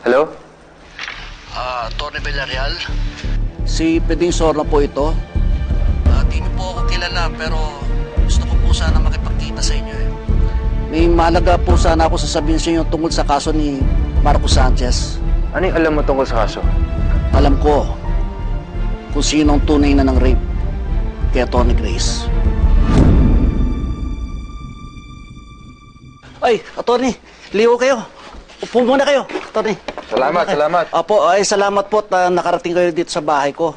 Hello? Tony Villarreal. Si Peding Sorna po ito. Di niyo po ako kilala pero gusto ko po sana makipagkita sa inyo eh. May malaga po sana ako sasabihin sa inyo tungkol sa kaso ni Marco Sanchez. Ano yung alam mo tungkol sa kaso? Alam ko kung sino ang tunay na ng rape kay Tony Grace. Ay, Atty. Liho kayo. Upo muna kayo, Atty. Salamat. Opo, ay salamat po at nakarating kayo dito sa bahay ko.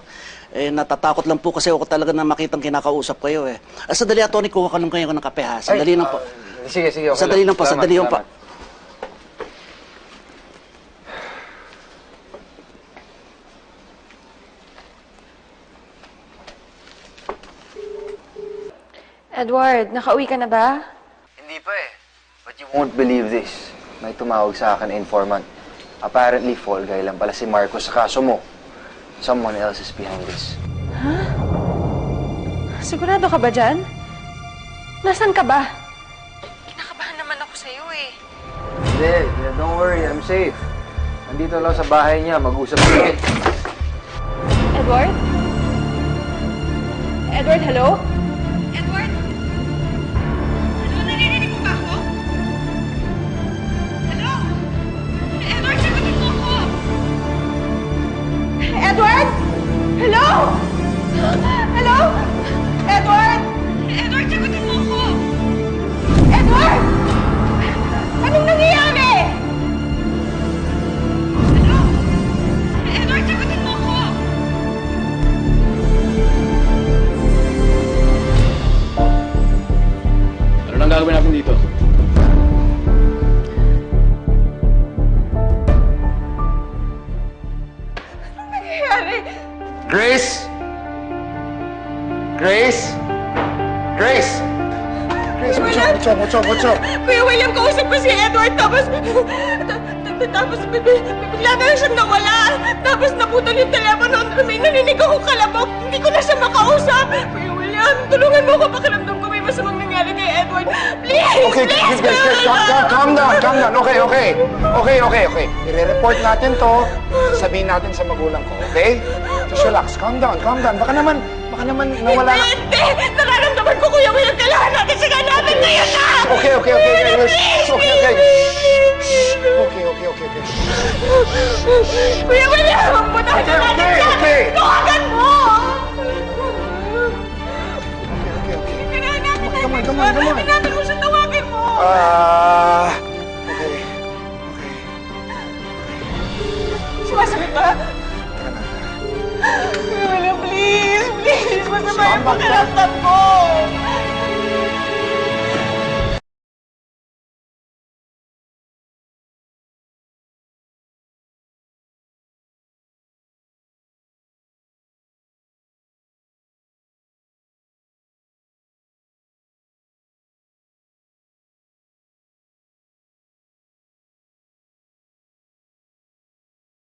Natatakot lang po kasi ako talaga na makitang kinakausap kayo eh. Sandali, Atty. Kuha ka lang kayo ng kape ha. Sandali lang po. Sige, okay Sandali lang po, sandali lang po. Edward, nakauwi ka na ba? Hindi pa eh. But you won't believe this. May tumawag sa akin na informant. Apparently, fall guy lang pala si Marco sa kaso mo. Someone else is behind this. Sigurado ka ba dyan? Nasaan ka ba? Kinakabahan naman ako sa'yo eh. Hindi, don't worry, I'm safe. Nandito lang sa bahay niya, mag-usap kami. Edward? Edward, hello? Edward? Hello, naririnig mo ba ako? Hello? Edward, sagutin mo ako! Edward? Hello? Hello? Edward? Edward, sagutin mo ako! Edward! Anong nangyayari? Hello? Edward, sagutin mo ako! Ano nang gagawin natin dito? Anong nangyayari? Grace! Grace! Grace! Grace, what's up? Kuya William, kausap ko si Edward, tapos bigla na lang siyang nawala. Tapos naputol yung telepono. May narinig akong kalabok. Hindi ko na siya makausap. Kuya William, tulungan mo ako. Pakiramdam ko may masamang nangyari kay Edward. Please! Okay, please! Grace, calm down. Okay. I-report natin to. Sabihin natin sa magulang ko, okay? Just relax, calm down. Baka naman nawala na. Hindi! Nararamdaman ko, Kuya William, kailangan natin siya ganapin ngayon na! Okay. Please! Okay. Kuya William! Bunahin na natin siya! Okay. Tuwagan mo! Okay. Kailangan natin Come on.